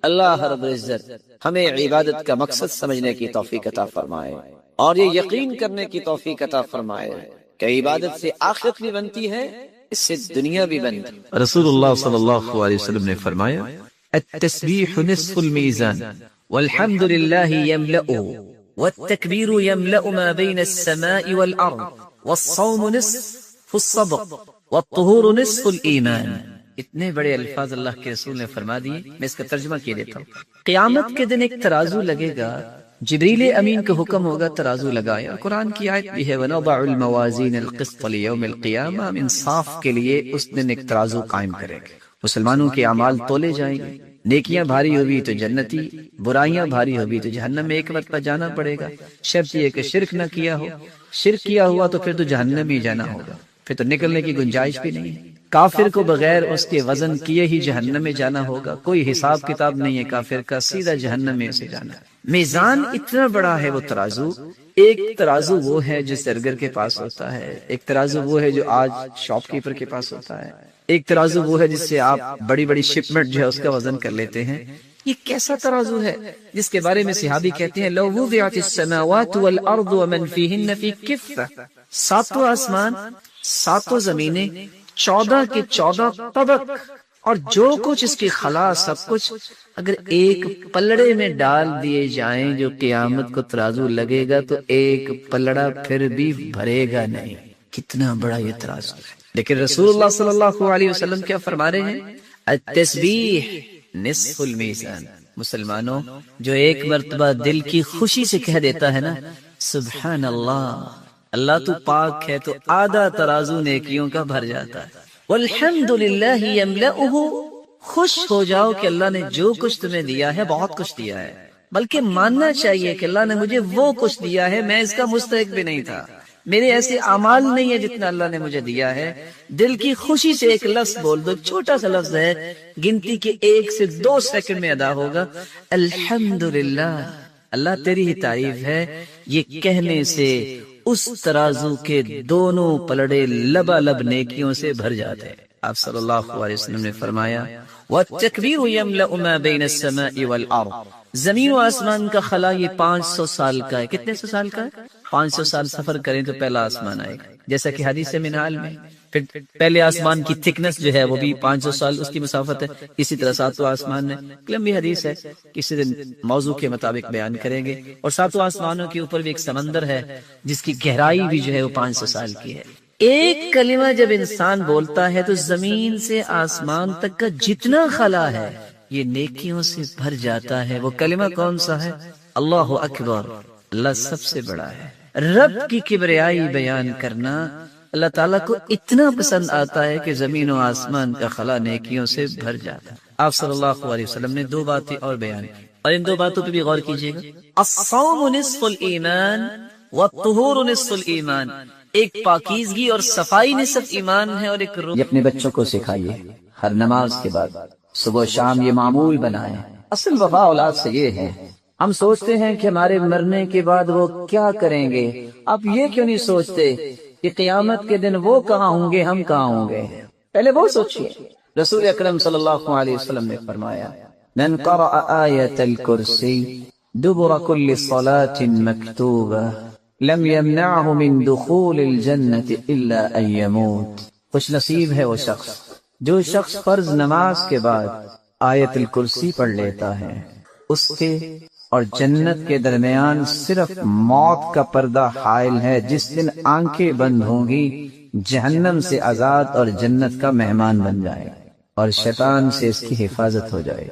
اللہ رب العزت ہمیں عبادت کا مقصد سمجھنے کی توفیق عطا فرمائے، اور یہ یقین کرنے کی توفیق عطا فرمائے کہ عبادت سے آخرت بھی بنتی ہے، اس سے دنیا بھی بنتی ہے۔ رسول اللہ صلی اللہ علیہ وسلم نے فرمایا التسبیح نصف المیزان والحمد للہ یملأه والتکبیر یملأ ما بین السماء والارض والصوم نصف الصبر والطہور نصف الایمان۔ اتنے بڑے الفاظ اللہ کے رسول نے فرما دیے، میں اس کا ترجمہ کیے دیتا ہوں۔ قیامت کے دن ایک ترازو لگے گا، جبریل امین کا حکم ہوگا ترازو لگائے، اور قرآن کی آیت بھی ہے وَنَضَعُ الْمَوَازِينَ الْقِسْطَ لِيَوْمِ الْقِيَامَةِ، ہم انصاف کے لیے اس دن ایک ترازو قائم کریں گے، مسلمانوں کے اعمال تولے جائیں گے، نیکیاں بھاری ہوگی تو جنتی، برائیاں بھاری ہوگی تو جہنم میں ایک مرتبہ جانا پڑے گا، شرط یہ کہ شرک نہ کیا ہو، شرک کیا ہوا تو پھر تو جہنم ہی جانا ہوگا، پھر تو نکلنے کی گنجائش بھی نہیں ہے۔ کافر کو بغیر اس کے وزن کیے ہی جہنم میں جانا ہوگا، کوئی حساب کتاب نہیں ہے کافر کا، سیدھا جہنم میں اسے جانا ہے۔ میزان اتنا بڑا ہے وہ ترازو، ایک ترازو وہ ہے جو سرگر کے پاس ہوتا ہے، ایک ترازو وہ ہے جو آج شاپ کیپر کے پاس ہوتا ہے، ایک ترازو وہ ہے جس سے آپ بڑی بڑی شپمنٹ جو ہے اس کا وزن کر لیتے ہیں۔ یہ کیسا ترازو ہے جس کے بارے میں صحابی کہتے ہیں لو وضعت السماوات والارض ومن فیہن فی کفہ، ساتوں آسمان، ساتوں زمینیں، 14 کے 14 طبق اور جو کچھ اس کی خلا سب کچھ اگر ایک پلڑے میں ڈال دیے جائیں جو قیامت کو ترازو لگے گا تو ایک پلڑا پھر بھی بھرے گا نہیں۔ کتنا بڑا یہ ترازو ہے، لیکن رسول اللہ صلی اللہ علیہ وسلم کیا فرما رہے ہیں التسبیح نصف المیزان۔ مسلمانوں، جو ایک مرتبہ دل کی خوشی سے کہہ دیتا ہے نا سبحان اللہ، اللہ تو پاک ہے، تو آدھا ترازو نیکیوں کا بھر جاتا ہے۔ والحمد للہ یملأہ، خوش ہو جاؤ کہ اللہ نے جو کچھ تمہیں دیا ہے بہت کچھ دیا ہے، بلکہ ماننا چاہیے کہ اللہ نے مجھے وہ کچھ دیا ہے، میں اس کا مستحق بھی نہیں تھا، میرے ایسے اعمال نہیں ہے جتنا اللہ نے مجھے دیا ہے۔ دل کی خوشی سے ایک لفظ بول دو، چھوٹا سا لفظ ہے، گنتی کے 1 سے 2 سیکنڈ میں ادا ہوگا، الحمدللہ، اللہ تیری ہی تعریف ہے۔ یہ کہنے سے اس ترازو کے دونوں پلڑے لبالب نیکیوں سے بھر جاتے ہیں۔ آپ صلی اللہ علیہ وسلم نے فرمایا وَالتَّكْبِيرُ يَمْلَأُ مَا بَيْنَ السَّمَاءِ وَالْأَرْضِ، زمین و آسمان کا خلا یہ 500 سال کا ہے۔ کتنے سو سال کا ہے؟ 500 سال سفر کریں تو پہلا آسمان آئے گا، جیسا کہ حدیث منہال میں۔ پھر پہلے آسمان کی تھکنس جو ہے وہ بھی 500 سال اس کی مسافت ہے، اسی طرح ساتوں آسمان میں لمبی حدیث ہے، کسی دن موضوع کے مطابق بیان کریں گے۔ اور ساتوں آسمانوں کے اوپر بھی ایک سمندر ہے جس کی گہرائی بھی جو ہے وہ 500 سال کی ہے۔ ایک کلمہ جب انسان بولتا ہے تو زمین سے آسمان تک کا جتنا خلا ہے یہ نیکیوں سے بھر جاتا ہے۔ وہ کلمہ کون سا ہے؟ اللہ اکبر، اللہ سب سے بڑا ہے۔ رب کی کبریائی بیان کرنا اللہ تعالیٰ کو اتنا پسند آتا ہے کہ زمین و آسمان کا خلا نیکیوں سے بھر جاتا ہے۔ آپ صلی اللہ علیہ وسلم نے 2 باتیں اور بیان کی، اور ان 2 باتوں پہ بھی غور کیجیے گا۔ الصوم نصف الایمان والطہور نصف الایمان، ایک پاکیزگی اور صفائی نصف ایمان ہے، اور ایک یہ اپنے بچوں کو سکھائیے، ہر نماز کے بعد صبح و شام یہ معمول بنائیں۔ اصل وفا اولاد سے یہ ہے، ہم سوچتے ہیں کہ ہمارے مرنے کے بعد وہ کیا کریں گے، آپ یہ کیوں نہیں سوچتے کہ قیامت کے دن وہ کہاں ہوں گے، ہم کہاں ہوں گے؟ پہلے وہ سوچئے۔ رسول اکرم صلی اللہ علیہ وسلم نے فرمایا من قرأ آیت الکرسی دبر کل صلاة مکتوبہ لم يمنعه من دخول الجنة الا ان يموت۔ خوش نصیب ہے وہ شخص جو فرض نماز کے بعد آیت الکرسی پڑھ لیتا ہے، اس کے اور جنت کے درمیان صرف موت کا پردہ حائل ہے. جس دن آنکھیں بند ہوں گی جہنم سے آزاد اور جنت کا مہمان بن جائے اور شیطان سے اس کی حفاظت ہو جائے.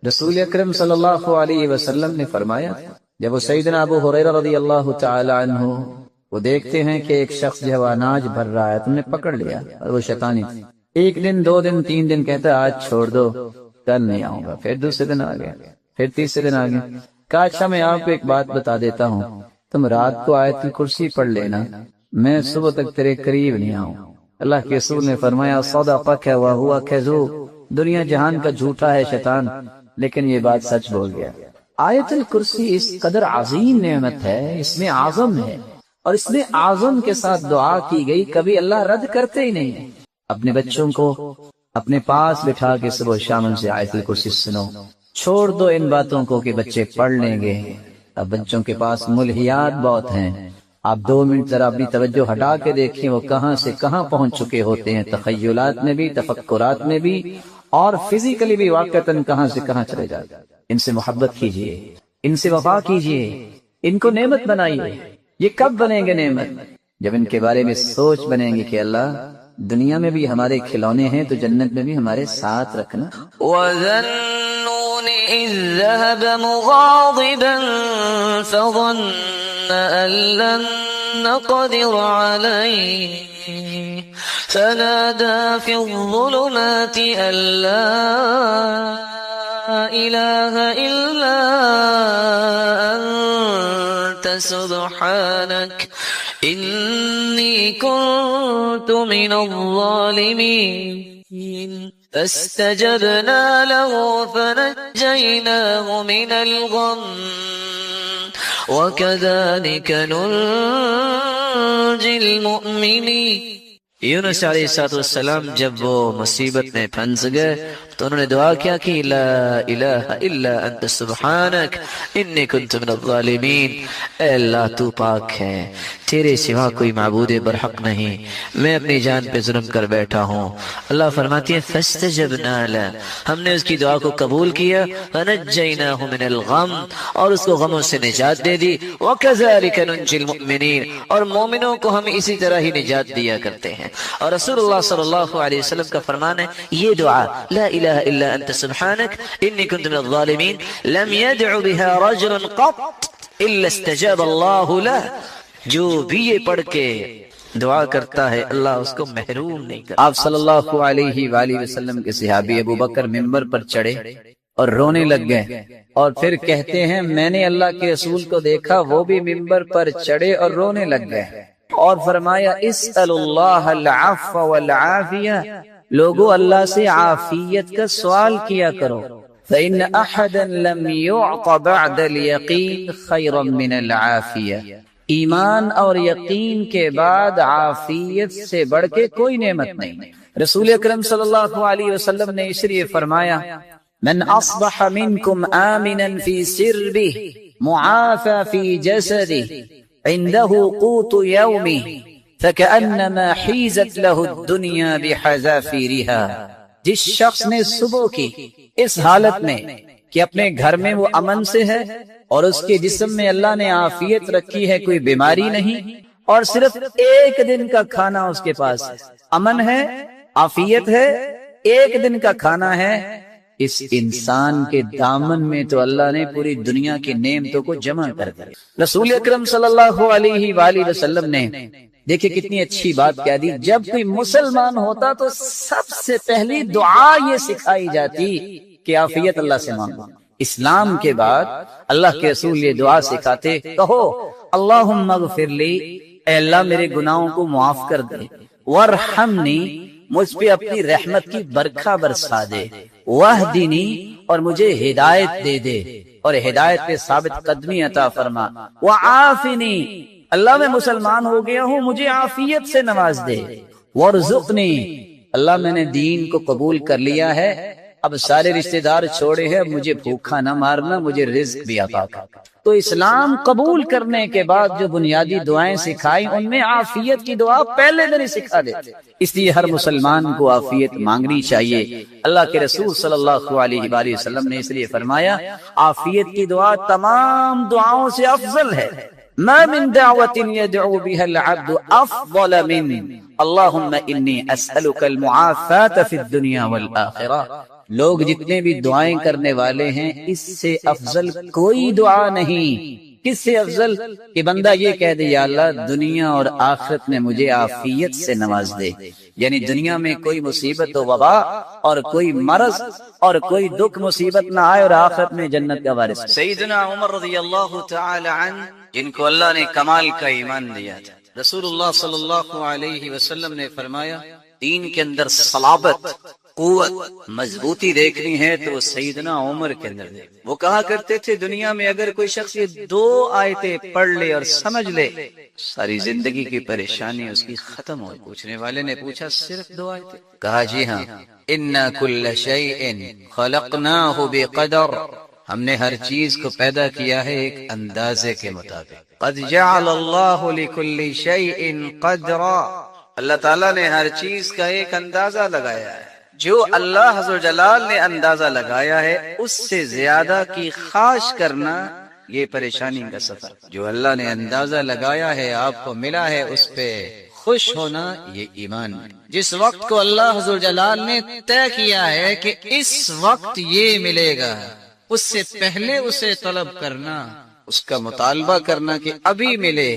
رسول اکرم صلی اللہ علیہ وسلم نے فرمایا جب وہ سیدنا ابو ہریرہ رضی اللہ تعالی عنہ وہ دیکھتے ہیں کہ ایک شخص جو اناج بھر رہا ہے تم نے پکڑ لیا اور وہ شیطانی تھی. ایک دن 2 دن 3 دن کہتا آج چھوڑ دو کل نہیں آؤں گا. پھر دوسرے دن آ گیا, پھر تیسرے دن آ گیا. کہا اچھا میں آپ کو ایک بات بتا دیتا ہوں, تم رات کو آیت الکرسی پڑھ لینا, میں صبح تک تیرے قریب نہیں آؤں. اللہ کے رسول نے فرمایا صدقک وہو کذوب, دنیا جہان کا جھوٹا ہے شیطان لیکن یہ بات سچ بول گیا. آیت الکرسی اس قدر عظیم نعمت ہے, اس میں اعظم ہے اور اس میں اعظم کے ساتھ دعا کی گئی, کبھی اللہ رد کرتے ہی نہیں. اپنے بچوں کو اپنے پاس بٹھا کے صبح شام ان سے آیت الکرسی سنو, چھوڑ دو ان باتوں کو کہ بچے پڑھ لیں گے. اب بچوں کے پاس ملہیات بہت ہیں, آپ 2 منٹ ذرا اپنی توجہ ہٹا کے دیکھیں وہ کہاں سے کہاں پہنچ چکے ہوتے ہیں, تخیلات میں بھی, تفکرات میں بھی, اور فزیکلی بھی واقعتاً کہاں سے کہاں چلے جاتے. ان سے محبت کیجئے, ان سے وفا کیجئے, ان کو نعمت بنائیے. یہ کب بنیں گے نعمت؟ جب ان کے بارے میں سوچ بنیں گے کہ اللہ دنیا میں بھی ہمارے کھلونے ہیں تو جنت میں بھی ہمارے ساتھ رکھنا. وَذَنُّونِ إِذْ ذَهَبَ مُغَاضِبًا فَظَنَّ أَن لَّن نَّقْدِرَ عَلَيْهِ فَنَادَىٰ فِي الظُّلُمَاتِ أَن لَّا إِلَٰهَ إِلَّا أَنتَ سُبْحَانَكَ إِنِّي كُنتُ مِنَ الظَّالِمِينَ فاستجبنا له فنجيناه من الغم وكذلك ننجي المؤمنين. یونس علیہ السلام جب وہ مصیبت میں پھنس گئے تو انہوں نے دعا کیا کہ لا الہ الا انت سبحانک انی کنت من الظالمین. اے اللہ تو پاک ہے, تیرے سوا کوئی معبود برحق نہیں, میں اپنی جان پہ ظلم کر بیٹھا ہوں. اللہ فرماتی ہے فاستجبنا له, ہم نے اس کی دعا کو قبول کیا, فنجیناہ من الغم, اور اس کو غموں سے نجات دے دی. وکذالک ننجی المؤمنین, اور مومنوں کو ہم اسی طرح ہی نجات دیا کرتے ہیں. اور رسول اللہ صلی اللہ علیہ وسلم کا فرمان ہے یہ دعا لا الہ الا انت سبحانک انی کنت من الظالمین لم يدع بها رجل قط الا استجاب اللہ له, جو بھی یہ پڑھ کے دعا کرتا ہے اللہ اس کو محروم نہیں کرتا. آپ صلی اللہ علیہ وآلہ وسلم کے صحابی ابو بکر ممبر پر چڑھے اور رونے لگ گئے اور پھر کہتے ہیں میں نے اللہ کے رسول کو دیکھا وہ بھی ممبر پر چڑھے اور رونے لگ گئے اور فرمایا اسأل اللہ العفو والعافیہ, لوگو اللہ سے عافیت کا سوال کیا کرو. فإن أحدا لم يعط بعد اليقین خیرا من العافیہ, ایمان اور یقین کے بعد عافیت سے بڑھ کے کوئی نعمت نہیں. رسول اکرم صلی اللہ علیہ وسلم نے اس لیے فرمایا من اصبح منکم آمنا فی سربه معافى فی جسده عنده قوت يومه فكأنما حيزت له الدنيا بحذافيرها. جس شخص نے صبح کی اس حالت میں کہ اپنے گھر میں وہ امن سے ہے اور اس کے جسم میں اللہ نے عافیت رکھی ہے, کوئی بیماری نہیں, اور صرف ایک دن کا کھانا اس کے پاس ہے, امن ہے, عافیت ہے, ایک دن کا کھانا ہے, اس انسان کے دامن میں تو اللہ نے پوری دنیا کی نعمتوں کو جمع کر دیا. رسول اکرم صلی اللہ علیہ وآلہ وسلم نے دیکھیں کتنی اچھی بات کہہ دی, جب کوئی مسلمان ہوتا تو سب سے پہلی دعا یہ سکھائی جاتی کہ عافیت اللہ سے مانگو. اسلام کے بعد اللہ کے رسول یہ دعا سکھاتے, کہو اللہم اغفر لی, اے اللہ میرے گناہوں کو معاف کر دے, وارحمنی, مجھ پہ اپنی رحمت کی برکھا برسا دے, واہدنی, اور مجھے ہدایت دے دے اور ہدایت پہ ثابت قدمی عطا فرما, وعافنی, اللہ میں مسلمان ہو گیا ہوں مجھے عافیت سے نواز دے, وارزقنی, اللہ میں نے دین کو قبول کر لیا ہے اب سارے رشتہ دار چھوڑے ہیں, مجھے بھوکا نہ مارنا, مجھے رزق بھی عطا کر. تو اسلام قبول کرنے کے بعد جو بنیادی دعائیں سکھائیں ان میں عافیت کی دعا پہلے دن ہی سکھا دیتے، اس لیے ہر مسلمان کو عافیت مانگنی چاہیے۔ اللہ کے رسول صلی اللہ علیہ وآلہ وسلم نے اس لیے فرمایا عافیت کی دعا تمام دعاؤں سے افضل ہے۔ ما من دعوة يدعو بها العبد افضل من اللهم انی اسألك المعافاة في الدنيا والآخرة۔ لوگ جتنے بھی دعائیں کرنے والے ہیں اس سے افضل کوئی دعا نہیں۔ کس سے افضل؟ کہ بندہ یہ کہہ دے یا اللہ دنیا اور آخرت میں مجھے عافیت سے نواز دے، یعنی دنیا میں کوئی مصیبت و وبا اور کوئی مرض اور کوئی دکھ مصیبت نہ آئے، اور آخرت میں جنت کا وارث۔ سیدنا عمر رضی اللہ تعالی عنہ جن کو اللہ نے کمال کا ایمان دیا تھا، رسول اللہ صلی اللہ علیہ وسلم نے فرمایا دین کے اندر صلابت، قوت، مضبوطی دیکھنی ہے تو سیدنا عمر کے اندر دیکھ۔ وہ کہا کرتے تھے دنیا میں اگر کوئی شخص یہ 2 آیتیں پڑھ لے اور سمجھ لے ساری زندگی کی پریشانی اس کی ختم ہو۔ پوچھنے والے نے پوچھا صرف 2 آیتیں؟ کہا جی ہاں، اِنَّا كُلَّ شَيْءٍ خَلَقْنَاهُ بِقَدَرٍ، ہم نے ہر چیز کو پیدا کیا ہے ایک اندازے کے مطابق۔ قَدْ جَعَلَ اللَّهُ لِكُلِّ شَيْءٍ قَدْرًا، اللہ تعالیٰ نے ہر چیز کا ایک اندازہ لگایا ہے۔ جو اللہ حضر جلال نے اندازہ لگایا ہے اس سے زیادہ کی خواہش کرنا یہ پریشانی کا سفر۔ جو اللہ نے اندازہ لگایا ہے آپ کو ملا ہے اس پہ خوش ہونا یہ ایمان ہے۔ جس وقت کو اللہ حضر جلال نے طے کیا ہے کہ اس وقت یہ ملے گا، اس سے پہلے اسے طلب کرنا، اس کا مطالبہ کرنا کہ ابھی ملے،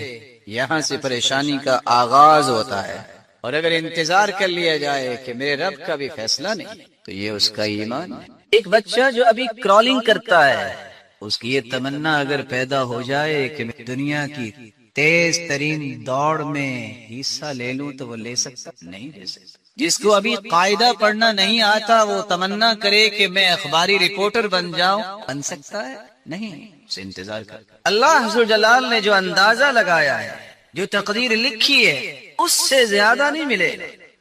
یہاں سے پریشانی کا آغاز ہوتا ہے۔ اور اگر انتظار کر لیا جائے کہ میرے رب کا بھی فیصلہ نہیں تو یہ اس کا ایمان ہے۔ ایک بچہ جو ابھی کرالنگ کرتا ہے اس کی یہ تمنا اگر پیدا ہو جائے کہ میں دنیا کی تیز ترین دوڑ میں حصہ لے لوں تو وہ لے سکتا نہیں لے سکتا۔ جس کو ابھی قاعدہ پڑھنا نہیں آتا وہ تمنا کرے کہ میں اخباری رپورٹر بن جاؤں، بن سکتا ہے نہیں، اسے انتظار کر۔ اللہ حضر جلال نے جو اندازہ لگایا ہے، جو تقدیر لکھی ہے، اس سے زیادہ نہیں ملے۔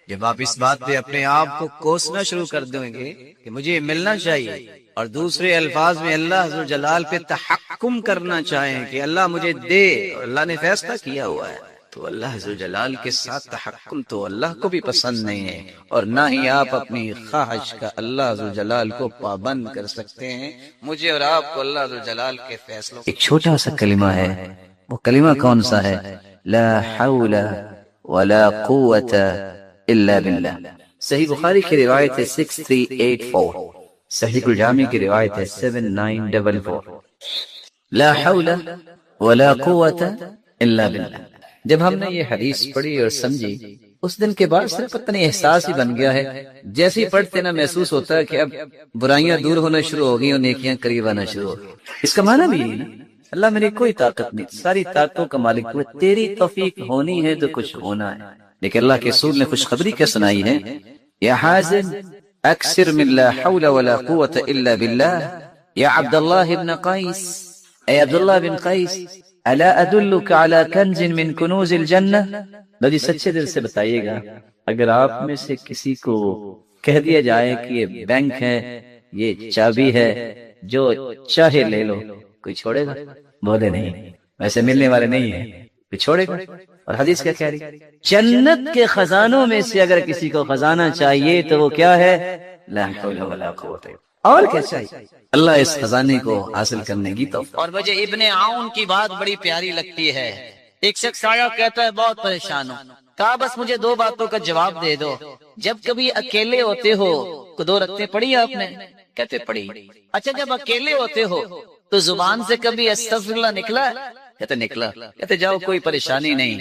جب آپ اس بات پہ اپنے آپ کو کوسنا شروع کر دیں گے کہ مجھے ملنا چاہیے، اور دوسرے الفاظ میں اللہ حضر جلال پہ تحکم کرنا چاہیں کہ اللہ مجھے دے، اور اللہ نے فیصلہ کیا ہوا ہے، تو اللہ حضر جلال کے ساتھ تحکم تو اللہ کو بھی پسند نہیں ہے، اور نہ ہی آپ اپنی خواہش کا اللہ حضر جلال کو پابند کر سکتے ہیں۔ مجھے اور آپ کو اللہ حضر جلال کے فیصلوں۔ ایک چھوٹا سا کلمہ ہے، وہ کلمہ کون سا ہے؟ لا حول ولا قوة الا باللہ۔ صحیح بخاری کی روایت ہے 6384، صحیح الجامع کی روایت ہے 7944۔ لا حول ولا قوة الا باللہ۔ جب ہم نے یہ حدیث پڑھی اور سمجھی اس دن کے بعد صرف پتہ نہیں احساس ہی بن گیا ہے، جیسے ہی پڑھتے نا محسوس ہوتا ہے کہ اب برائیاں دور ہونا شروع ہو گئی اور نیکیاں قریب آنا شروع ہو گئی۔ اس کا معنی بھی یہی ہے اللہ میری کوئی طاقت نہیں، ساری طاقتوں کا مالک تو ہے، تیری توفیق ہونی ہے تو کچھ ہونا ہے۔ لیکن اللہ کے رسول نے خوشخبری کیا سنائی ہے؟ یا حازم اکثر من لا حول ولا قوة الا باللہ، یا عبداللہ بن قیس، اے عبداللہ بن قیس، الا ادلک علی کنز من کنوز الجنہ، بڑی سچے دل سے بتائیے گا اگر آپ میں سے کسی کو کہہ دیا جائے کہ یہ بینک ہے، یہ چابی ہے، جو چاہے لے لو، کوئی چھوڑے گا؟ بولے نہیں، ویسے ملنے والے نہیں ہیں، کوئی چھوڑے گا؟ اور حدیث کیا کہہ رہی؟ جنت کے خزانوں میں سے اگر کسی کو خزانہ چاہیے تو وہ کیا ہے؟ لا حول ولا قوت۔ اور کیا چاہیے؟ اللہ اس خزانے کو حاصل کرنے کی توفیق۔ اور مجھے ابن عون کی بات بڑی پیاری لگتی ہے۔ ایک شخص آیا کہتا ہے بہت پریشان ہوں، کہا بس مجھے 2 باتوں کا جواب دے دو، جب کبھی اکیلے ہوتے ہو تو 2 رکعتیں پڑھی آپ نے؟ کہتے پڑھی۔ اچھا جب اکیلے ہوتے ہو تو زبان سے کبھی استغفر اللہ نکلا؟ کہتے نکلا۔ کہتے جاؤ کوئی پریشانی نہیں،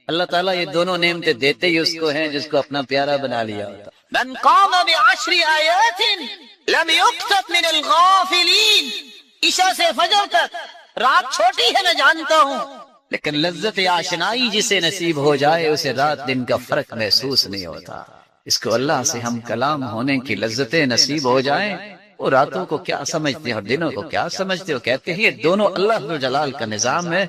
اللہ تعالیٰ یہ دونوں نعمتیں دیتے ہی اس کو ہیں جس کو اپنا پیارا بنا لیا ہوتا۔ من قام ب10 آیات لم یکتب من الغافلین، عشاء سے فجر تک رات چھوٹی ہے میں جانتا ہوں، لیکن لذت آشنائی جسے نصیب ہو جائے اسے رات دن کا فرق محسوس نہیں ہوتا۔ اس کو اللہ سے ہم کلام ہونے کی لذتیں نصیب ہو جائیں، وہ راتوں کو کیا سمجھتے ہیں اور دنوں کو کیا سمجھتے ہو؟ کہتے ہیں یہ دونوں اللہ جلال کا نظام ہے۔